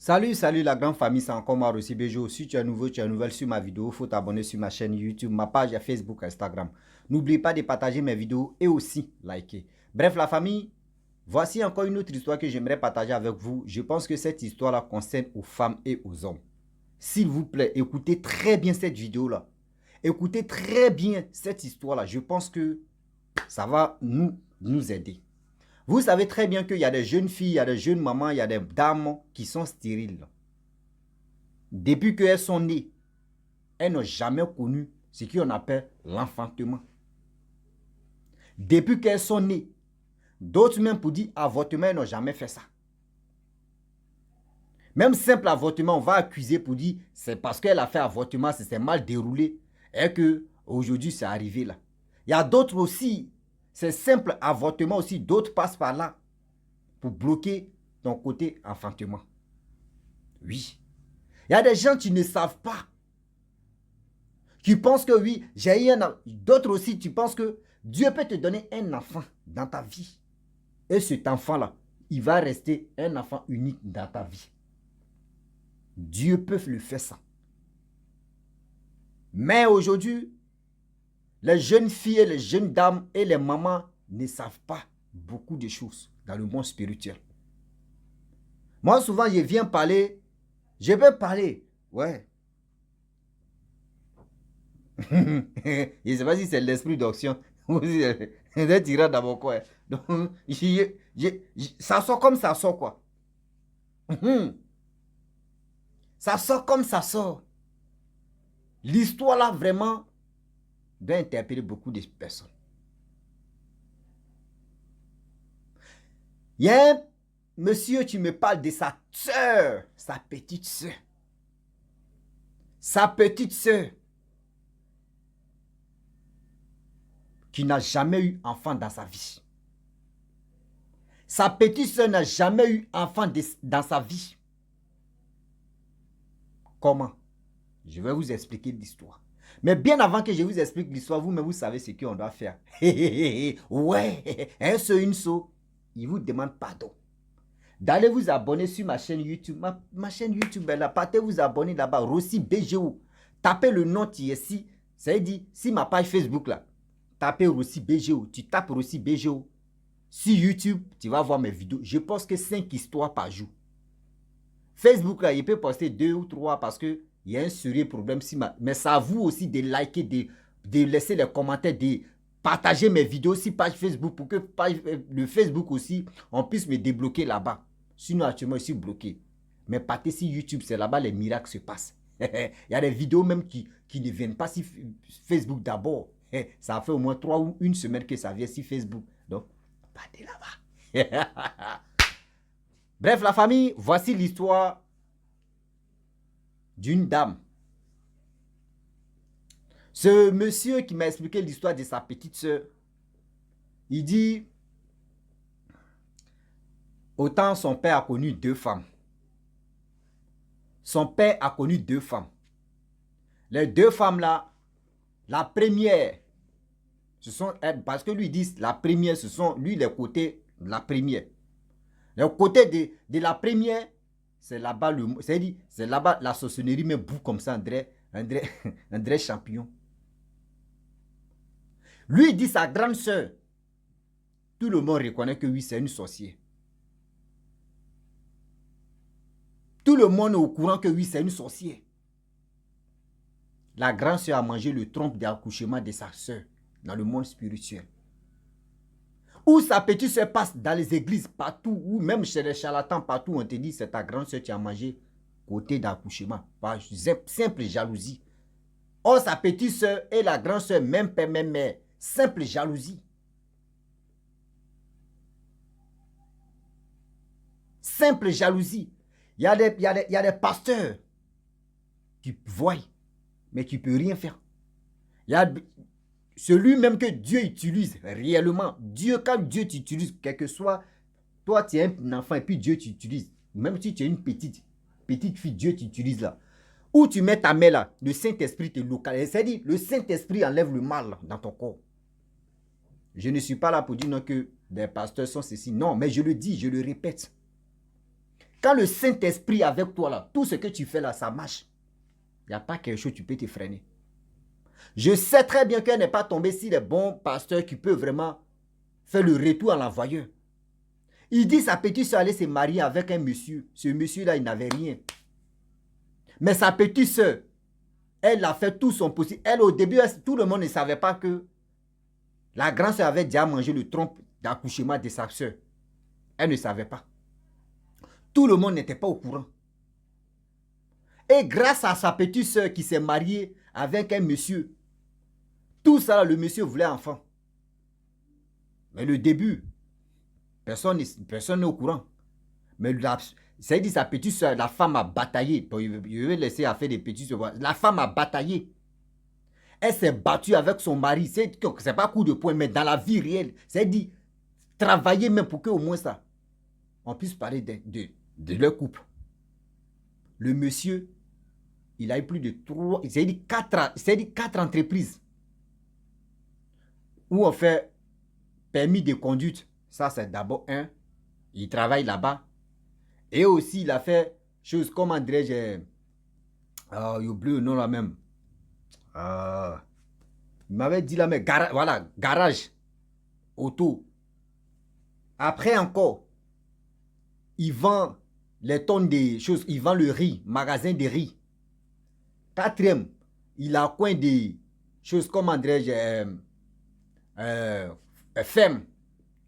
Salut la grande famille, c'est encore moi aussi Bejo. Si tu es nouveau, tu es nouvelle sur ma vidéo, il faut t'abonner sur ma chaîne YouTube, ma page Facebook, Instagram. N'oublie pas de partager mes vidéos et aussi liker. Bref la famille, voici encore une autre histoire que j'aimerais partager avec vous. Je pense que cette histoire-là concerne aux femmes et aux hommes. S'il vous plaît, écoutez très bien cette vidéo-là. Écoutez très bien cette histoire-là. Je pense que ça va nous aider. Vous savez très bien qu'il y a des jeunes filles, il y a des jeunes mamans, il y a des dames qui sont stériles. Depuis qu'elles sont nées, elles n'ont jamais connu ce qu'on appelle l'enfantement. Depuis qu'elles sont nées, d'autres même pour dire avortement, elles n'ont jamais fait ça. Même simple avortement, on va accuser pour dire c'est parce qu'elle a fait avortement, c'est mal déroulé et que aujourd'hui c'est arrivé là. Il y a d'autres aussi, c'est simple avortement aussi, d'autres passent par là pour bloquer ton côté enfantement. Oui. Il y a des gens qui ne savent pas. Qui pensent que oui, j'ai eu un enfant. D'autres aussi, tu penses que Dieu peut te donner un enfant dans ta vie. Et cet enfant-là, il va rester un enfant unique dans ta vie. Dieu peut le faire ça. Mais aujourd'hui, les jeunes filles, les jeunes dames et les mamans ne savent pas beaucoup de choses dans le monde spirituel. Moi, souvent, je viens parler. Je vais parler. Ouais. Je ne sais pas si c'est l'esprit d'onction ou si c'est tiré dans mon coin. Donc, ça sort comme ça sort, quoi. Ça sort comme ça sort. L'histoire là, vraiment, doit interpeller beaucoup de personnes. Il y a un monsieur qui me parle de sa soeur, sa petite soeur. Sa petite soeur qui n'a jamais eu enfant dans sa vie. Sa petite soeur n'a jamais eu enfant dans sa vie. Comment? Je vais vous expliquer l'histoire. Mais bien avant que je vous explique l'histoire, vous-même, vous savez ce qu'on doit faire. Ouais, un seul, une seule, il vous demande pardon. D'aller vous abonner sur ma chaîne YouTube. Ma chaîne YouTube est là. Partez vous abonner là-bas. Rossi BGO. Tapez le nom qui est ici. Ça veut dire, si ma page Facebook là, tapez Rossi BGO. Tu tapes Rossi BGO. Sur YouTube, tu vas voir mes vidéos. Je poste que 5 histoires par jour. Facebook là, il peut poster 2 ou 3 parce que il y a un sérieux problème. Mais ça à vous aussi de liker, de laisser les commentaires, de partager mes vidéos sur page Facebook pour que le Facebook aussi, on puisse me débloquer là-bas. Sinon, actuellement, je suis bloqué. Mais partez sur YouTube, c'est là-bas les miracles se passent. Il y a des vidéos même qui ne viennent pas sur Facebook d'abord. Ça fait au moins 3 ou 1 semaine que ça vient sur Facebook. Donc, partez là-bas. Bref, la famille, voici l'histoire d'une dame. Ce monsieur qui m'a expliqué l'histoire de sa petite soeur, il dit, autant son père a connu 2 femmes. Son père a connu 2 femmes. Les 2 femmes-là, la première, ce sont elles, parce que lui dit, la première, ce sont, lui, les côtés de la première. Le côté de la première, c'est là-bas c'est là-bas la sorcellerie met bout comme ça, André Champion. Lui dit sa grande soeur. Tout le monde reconnaît que oui, c'est une sorcière. Tout le monde est au courant que oui, c'est une sorcière. La grande soeur a mangé le trompe d'accouchement de sa soeur dans le monde spirituel. Où sa petite soeur passe dans les églises, partout, ou même chez les charlatans, partout, on te dit c'est ta grande soeur qui a mangé côté d'accouchement. Par simple jalousie. Or, sa petite soeur et la grande soeur, même père, même mère. Simple jalousie. Simple jalousie. Il y a des pasteurs qui voient, mais qui ne peuvent rien faire. Il y a celui même que Dieu utilise réellement. Dieu, quand Dieu t'utilise, quel que soit, toi tu es un enfant et puis Dieu t'utilise. Même si tu es une petite fille, Dieu t'utilise là. Où tu mets ta main là, le Saint-Esprit te localise. C'est-à-dire, le Saint-Esprit enlève le mal là, dans ton corps. Je ne suis pas là pour dire non que des pasteurs sont ceci. Non, mais je le dis, je le répète. Quand le Saint-Esprit est avec toi, là, tout ce que tu fais là, ça marche. Il n'y a pas quelque chose tu peux te freiner. Je sais très bien qu'elle n'est pas tombée sur les bons pasteurs qui peuvent vraiment faire le retour à l'envoyeur. Il dit sa petite soeur allait se marier avec un monsieur. Ce monsieur-là, il n'avait rien. Mais sa petite soeur, elle a fait tout son possible. Elle, au début, tout le monde ne savait pas que la grande soeur avait déjà mangé le trompe d'accouchement de sa soeur. Elle ne savait pas. Tout le monde n'était pas au courant. Et grâce à sa petite soeur qui s'est mariée avec un monsieur, tout ça, le monsieur voulait enfant. Mais le début, personne n'est au courant. Mais c'est dit sa petite soeur, la femme a bataillé. Je vais laisser à faire des petites soeurs. La femme a bataillé. Elle s'est battue avec son mari. C'est pas coup de poing, mais dans la vie réelle. C'est dit travailler même pour qu'au moins ça, on puisse parler de leur couple. Le monsieur, il a eu plus de 3, c'est dit 4 entreprises où on fait permis de conduite. Ça, c'est d'abord un. Il travaille là-bas. Et aussi, il a fait choses, comment dirais-je, il oublie le nom là même. Il m'avait dit là, mais voilà, garage, auto. Après encore, il vend les tonnes de choses, il vend le riz, magasin de riz. Quatrième, il a coin des choses, comment dirais-je, ferme,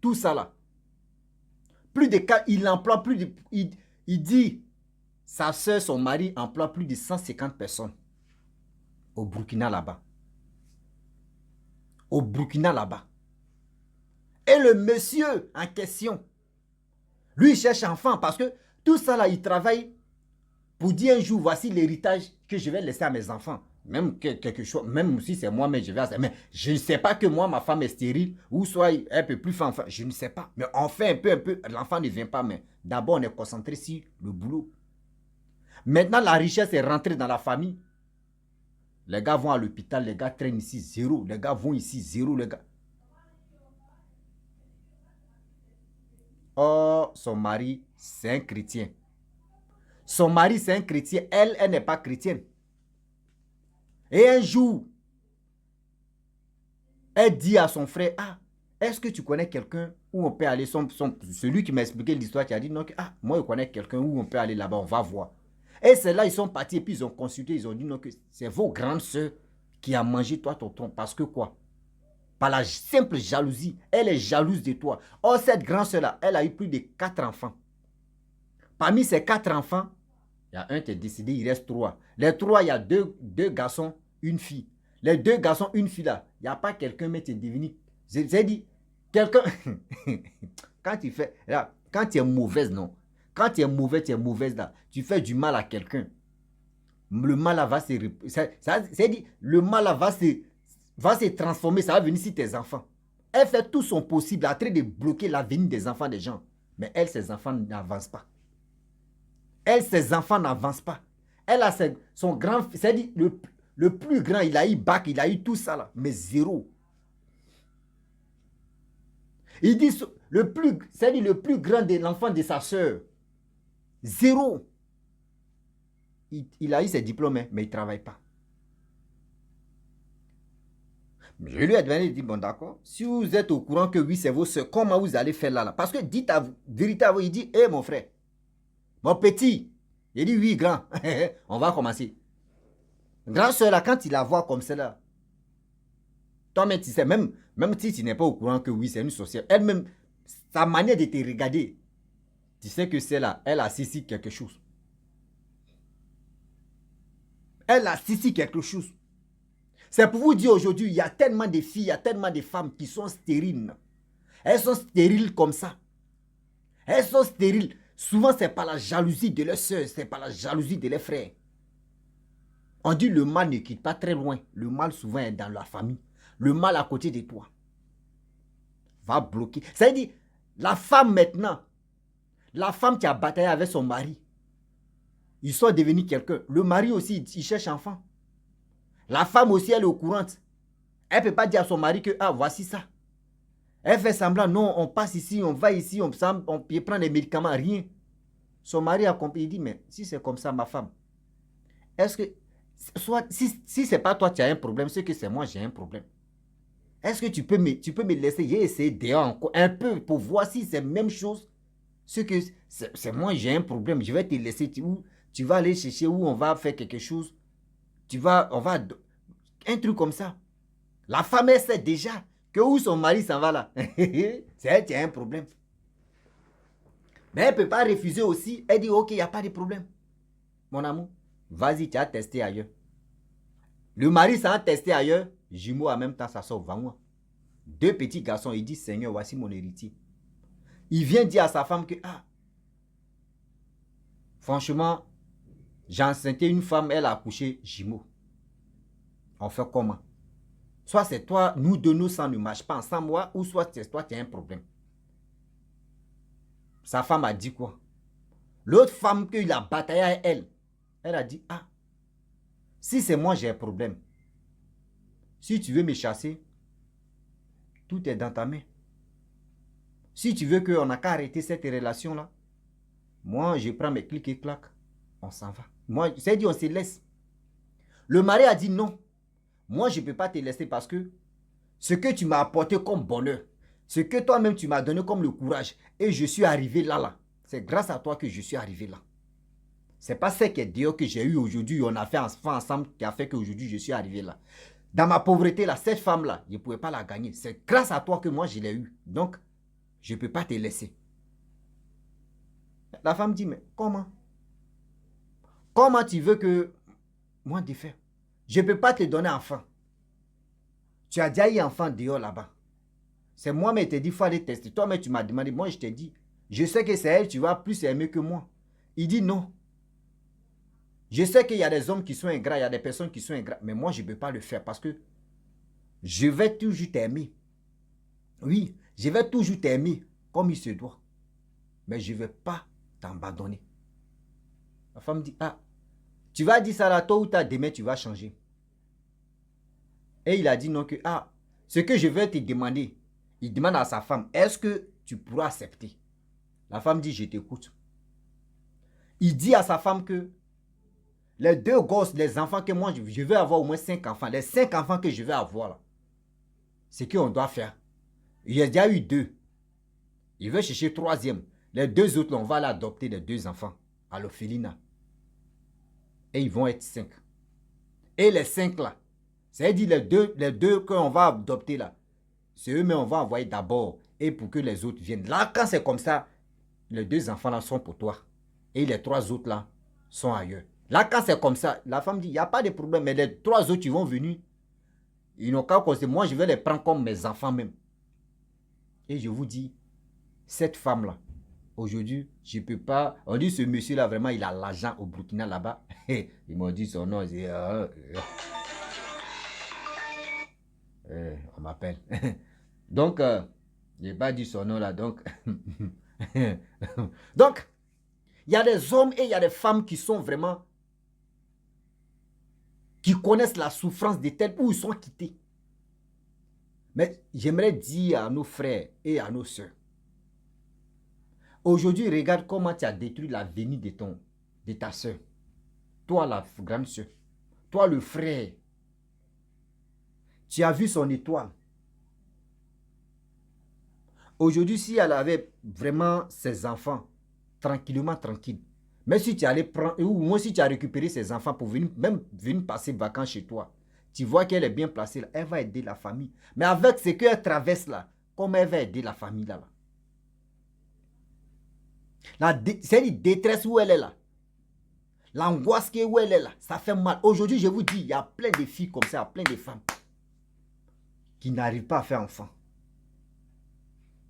tout ça là. Plus de cas, il emploie plus de, il dit, sa soeur, son mari emploie plus de 150 personnes au Burkina là-bas. Au Burkina là-bas. Et le monsieur en question, lui, il cherche enfant parce que tout ça là, il travaille pour dire un jour, voici l'héritage que je vais laisser à mes enfants. Même quelque chose, même si c'est moi, mais je vais. Mais je ne sais pas que moi, ma femme est stérile, ou soit elle peut plus faire enfant. Je ne sais pas. Mais on fait un peu. L'enfant ne vient pas, mais d'abord, on est concentré sur le boulot. Maintenant, la richesse est rentrée dans la famille. Les gars vont à l'hôpital, les gars traînent ici, zéro. Les gars vont ici, zéro, les gars. Oh, son mari, c'est un chrétien. Son mari, c'est un chrétien. Elle n'est pas chrétienne. Et un jour, elle dit à son frère, ah, est-ce que tu connais quelqu'un où on peut aller, celui qui m'a expliqué l'histoire, qui a dit, non, ah, moi je connais quelqu'un où on peut aller là-bas, on va voir. Et c'est là, ils sont partis, et puis ils ont consulté, ils ont dit, non, que c'est vos grandes soeurs qui a mangé toi, tonton, parce que quoi? Par la simple jalousie, elle est jalouse de toi. Or, cette grande soeur-là, elle a eu plus de 4 enfants. Parmi ces 4 enfants, il y a un qui est décédé, il reste 3. Les 3, il y a deux garçons, une fille. Les 2 garçons, une fille là, il n'y a pas quelqu'un, mais tu es devenu. J'ai dit, quelqu'un, quand tu fais, là, quand tu es mauvaise, non. Quand tu es mauvaise là, tu fais du mal à quelqu'un. Le mal là va se. C'est dit, le mal là va se transformer, ça va venir sur tes enfants. Elle fait tout son possible en train de bloquer l'avenir des enfants des gens. Mais elle, ses enfants n'avancent pas. Elle, ses enfants n'avancent pas. Elle a son grand, c'est-à-dire le plus grand, il a eu bac, il a eu tout ça là, mais zéro. Il dit, c'est-à-dire le plus grand de l'enfant de sa soeur, zéro. Il a eu ses diplômes, mais il ne travaille pas. Je lui ai demandé, il dit, bon d'accord, si vous êtes au courant que oui, c'est vos soeurs, comment vous allez faire là? Parce que dites à vous, vérité à vous, il dit, hé mon frère, mon petit, il dit oui, grand, on va commencer. Grand soeur là, quand il la voit comme cela, toi-même, tu sais, même si tu n'es pas au courant que oui, c'est une sorcière, elle-même, sa manière de te regarder, tu sais que c'est là, elle a saisi quelque chose. Elle a saisi quelque chose. C'est pour vous dire aujourd'hui, il y a tellement de filles, il y a tellement de femmes qui sont stériles. Elles sont stériles comme ça. Elles sont stériles. Souvent, c'est par la jalousie de leurs soeurs, c'est par la jalousie de leurs frères. On dit le mal ne quitte pas très loin. Le mal souvent est dans la famille. Le mal à côté de toi va bloquer. C'est-à-dire, la femme maintenant, la femme qui a bataillé avec son mari, ils sont devenus quelqu'un. Le mari aussi, il cherche enfant. La femme aussi, elle est au courant. Elle ne peut pas dire à son mari que, ah, voici ça. Elle fait semblant, non, on passe ici, on va ici, on prend des médicaments, rien. Son mari a compris, il dit, mais si c'est comme ça, ma femme, est-ce que, soit, si c'est pas toi qui as un problème, c'est que c'est moi j'ai un problème. Est-ce que tu peux me laisser, j'ai essayé dehors encore un peu pour voir si c'est la même chose. Ce que c'est moi j'ai un problème, je vais te laisser, tu vas aller chercher où on va faire quelque chose. On va, un truc comme ça. La femme, elle sait déjà que où son mari s'en va là. C'est elle qui a un problème. Mais elle ne peut pas refuser aussi. Elle dit, ok, il n'y a pas de problème. Mon amour, vas-y, tu as testé ailleurs. Le mari s'en a testé ailleurs. Jumeau en même temps, ça sort moi. Deux petits garçons, il dit, Seigneur, voici mon héritier. Il vient dire à sa femme que, ah, franchement, j'ai enceinté une femme, elle a accouché jumeau. On fait comment? Soit c'est toi, nous deux, nos sangs ne marchent pas ensemble, moi, ou soit c'est toi qui as un problème. Sa femme a dit quoi? L'autre femme qu'il a bataillé à elle, elle a dit, ah, si c'est moi j'ai un problème, si tu veux me chasser, tout est dans ta main. Si tu veux qu'on n'a qu'à arrêter cette relation-là, moi je prends mes clics et claques, on s'en va. Moi, c'est dit on se laisse. Le mari a dit non, moi je ne peux pas te laisser parce que ce que tu m'as apporté comme bonheur, ce que toi-même tu m'as donné comme le courage, et je suis arrivé là. C'est grâce à toi que je suis arrivé là. C'est pas ce qui est dehors que j'ai eu aujourd'hui, on a fait ensemble qui a fait qu'aujourd'hui je suis arrivé là. Dans ma pauvreté là, cette femme-là, je ne pouvais pas la gagner. C'est grâce à toi que moi je l'ai eu. Donc, je ne peux pas te laisser. La femme dit, mais comment? Comment tu veux que moi te fasse? Je ne peux pas te donner enfant. Tu as déjà eu enfant dehors là-bas. C'est moi-même qui t'ai dit, il faut aller tester. Toi-même, tu m'as demandé. Moi, je t'ai dit, je sais que c'est elle, tu vas plus aimer que moi. Il dit non. Je sais qu'il y a des hommes qui sont ingrats, il y a des personnes qui sont ingrats. Mais moi, je ne peux pas le faire parce que je vais toujours t'aimer. Oui, je vais toujours t'aimer comme il se doit. Mais je ne vais pas t'abandonner. La femme dit, ah, tu vas dire ça là, tôt ou tard, demain, tu vas changer. Et il a dit non que, ah, ce que je vais te demander, il demande à sa femme, est-ce que tu pourras accepter? La femme dit, je t'écoute. Il dit à sa femme que les deux gosses, les enfants que moi, je vais avoir au moins 5 enfants. Les 5 enfants que je vais avoir là, c'est ce qu'on doit faire. Il y a déjà eu 2. Il veut chercher 3e. Les 2 autres, là, on va l'adopter les 2 enfants à l'orphelinat. Et ils vont être 5. Et les 5 là, c'est-à-dire les deux qu'on va adopter là, c'est eux-mêmes on va envoyer d'abord et pour que les autres viennent. Là, quand c'est comme ça, les 2 enfants là sont pour toi. Et les 3 autres là sont ailleurs. Là, quand c'est comme ça, la femme dit, il n'y a pas de problème, mais les 3 autres, ils vont venir. Ils n'ont qu'à causer. Moi, je vais les prendre comme mes enfants même. Et je vous dis, cette femme-là, aujourd'hui, je ne peux pas... On dit, ce monsieur-là, vraiment, il a l'argent au Burkina là-bas. Ils m'ont dit son nom. On m'appelle. Donc, je n'ai pas dit son nom là, donc... Donc, il y a des hommes et il y a des femmes qui sont vraiment... qui connaissent la souffrance de tels où ils sont quittés. Mais j'aimerais dire à nos frères et à nos soeurs, aujourd'hui, regarde comment tu as détruit l'avenir de ta soeur. Toi, la grande soeur. Toi, le frère. Tu as vu son étoile. Aujourd'hui, si elle avait vraiment ses enfants, tranquillement, tranquille, mais si tu allais prendre, ou moi si tu as récupéré ses enfants pour venir, même venir passer vacances chez toi, tu vois qu'elle est bien placée là, elle va aider la famille. Mais avec ce qu'elle traverse là, comment elle va aider la famille là? C'est une détresse où elle est là. L'angoisse où elle est là, ça fait mal. Aujourd'hui, je vous dis, il y a plein de filles comme ça, plein de femmes qui n'arrivent pas à faire enfant.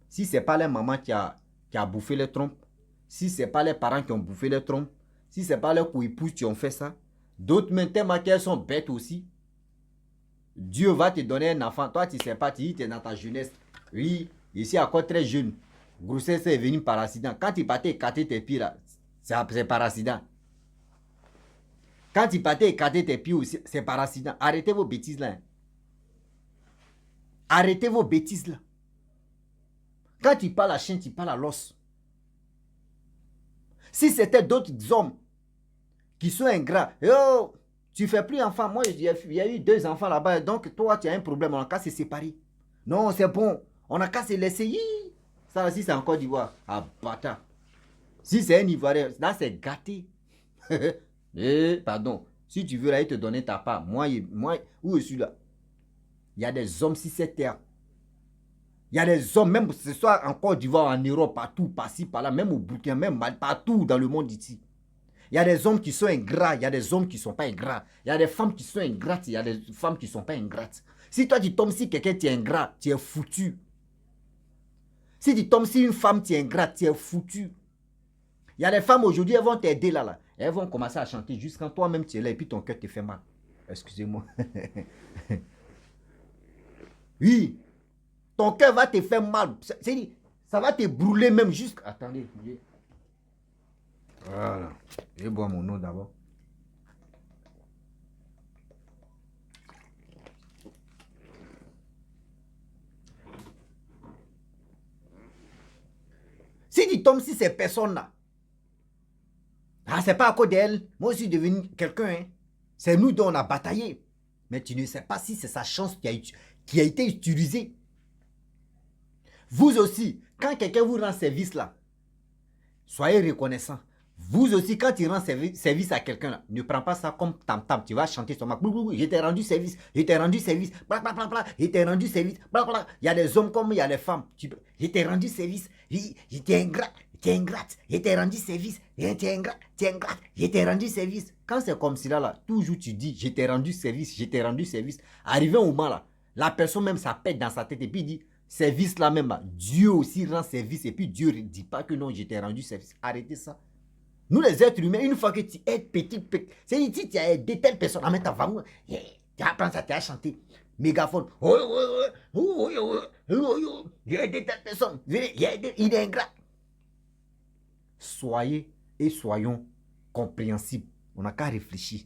Si ce n'est pas les mamans qui a bouffé les trompes, si ce n'est pas les parents qui ont bouffé les trompes, si ce n'est pas les co-épouses qui ont fait ça, d'autres maintenant qu'elles sont bêtes aussi. Dieu va te donner un enfant. Toi, tu ne sais pas, tu es dans ta jeunesse. Oui, ici encore très jeune. Grossesse est venue par accident. Quand tu partais écarter tes pieds là, c'est par accident. Quand tu partais écarter tes pieds aussi, c'est par accident. Arrêtez vos bêtises là. Arrêtez vos bêtises là. Quand tu parles à chien, tu parles à l'os. Si c'était d'autres hommes qui sont ingrats, oh, tu ne fais plus enfant. Moi, il y a eu 2 enfants là-bas, donc toi, tu as un problème, on a qu'à se séparer. Non, c'est bon, on a qu'à se laisser. Ça aussi, c'est en Côte d'Ivoire. Ah, bâtard. Si c'est un Ivoirien, là, c'est gâté. Pardon. Si tu veux, là, il te donner ta part. Moi, où je suis là? Il y a des hommes sur cette terre. Il y a des hommes, même ce soit en Côte d'Ivoire, en Europe, partout, par-ci, par-là, même au Burkina, même partout dans le monde ici. Il y a des hommes qui sont ingrats, il y a des hommes qui ne sont pas ingrats. Il y a des femmes qui sont ingrates, il y a des femmes qui ne sont pas ingrates. Si toi, tu tombes si quelqu'un qui est ingrat, tu es foutu. Si tu tombes si une femme qui est ingrate, tu es foutu. Il y a des femmes aujourd'hui, elles vont t'aider là. Elles vont commencer à chanter jusqu'à toi-même tu es là et puis ton cœur te fait mal. Excusez-moi. Oui. Ton cœur va te faire mal. Ça va te brûler même jusqu'à... Attendez. Voilà. Je vais boire mon eau d'abord. Si tu tombes si ces personnes-là, c'est pas à cause d'elles. Moi aussi, je suis devenu quelqu'un. Hein. C'est nous dont on a bataillé. Mais tu ne sais pas si c'est sa chance qui a été utilisée. Vous aussi, quand quelqu'un vous rend service là, soyez reconnaissant. Vous aussi, quand tu rends service à quelqu'un, ne prends pas ça comme tam-tam. Tu vas chanter sur ma... Je t'ai rendu service, je t'ai rendu service, bla bla bla bla, je t'ai rendu service, bla bla. Il y a des hommes comme il y a des femmes. Je t'ai rendu service, je t'ai ingrat, je t'ai rendu service, je t'ai ingrat, je t'ai rendu service. Quand c'est comme cela là, toujours tu dis, je t'ai rendu service, je t'ai rendu service. Arrivé au moment là, la personne même ça pète dans sa tête et puis il dit, service là même, Dieu aussi rend service et puis Dieu ne dit pas que non, je t'ai rendu service. Arrêtez ça. Nous les êtres humains, une fois que tu aides petit, c'est-à-dire si tu as aidé telle personne, en mettant vraiment, tu apprends ça, tu as chanté, mégaphone, j'ai aidé telle personne, il est ingrat. Soyez et soyons compréhensibles. On n'a qu'à réfléchir.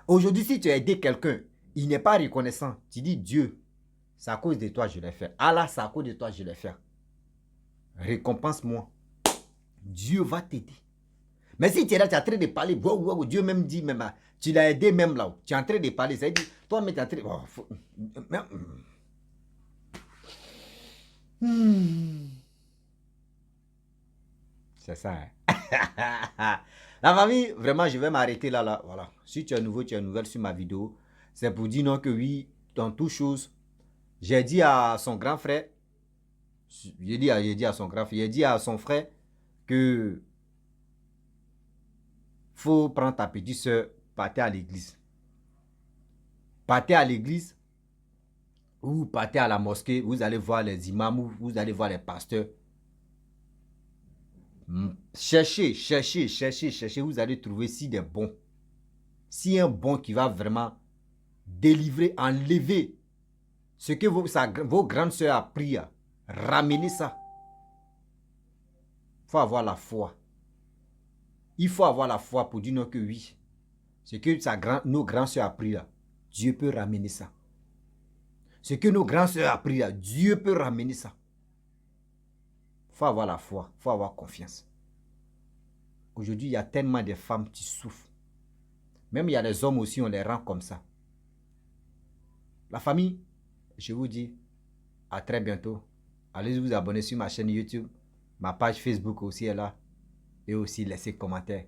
Aujourd'hui, si tu as aidé quelqu'un, il n'est pas reconnaissant, tu dis Dieu, c'est à cause de toi je l'ai fait. Allah, c'est à cause de toi je l'ai fait. Récompense-moi. Dieu va t'aider. Mais si tu es là, tu es en train de parler, Dieu même dit, même, tu l'as aidé même là, tu es en train de parler, ça dit, toi, mais tu es en train de... C'est ça, hein? La famille, vraiment, je vais m'arrêter là, voilà. Si tu es nouveau, tu es nouvelle sur ma vidéo, c'est pour dire non que oui, dans toute chose, j'ai dit à son grand frère, j'ai dit à son grand frère, j'ai dit à son frère que faut prendre ta petite soeur, partez à l'église. Partez à l'église ou partez à la mosquée, vous allez voir les imams, vous allez voir les pasteurs. Cherchez, vous allez trouver si des bons. Si un bon qui va vraiment délivrer, enlever ce que vos grandes soeurs ont pris, ramenez ça. Il faut avoir la foi. Il faut avoir la foi pour dire non que oui. Ce que nos grandes soeurs ont pris là, Dieu peut ramener ça. Ce que nos grandes soeurs ont pris là, Dieu peut ramener ça. Il faut avoir la foi, il faut avoir confiance. Aujourd'hui, il y a tellement de femmes qui souffrent. Même il y a des hommes aussi, on les rend comme ça. La famille, je vous dis à très bientôt. Allez vous abonner sur ma chaîne YouTube. Ma page Facebook aussi est là. Et aussi laissez commentaires,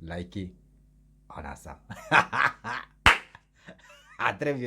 likez. On a ça. À très bientôt.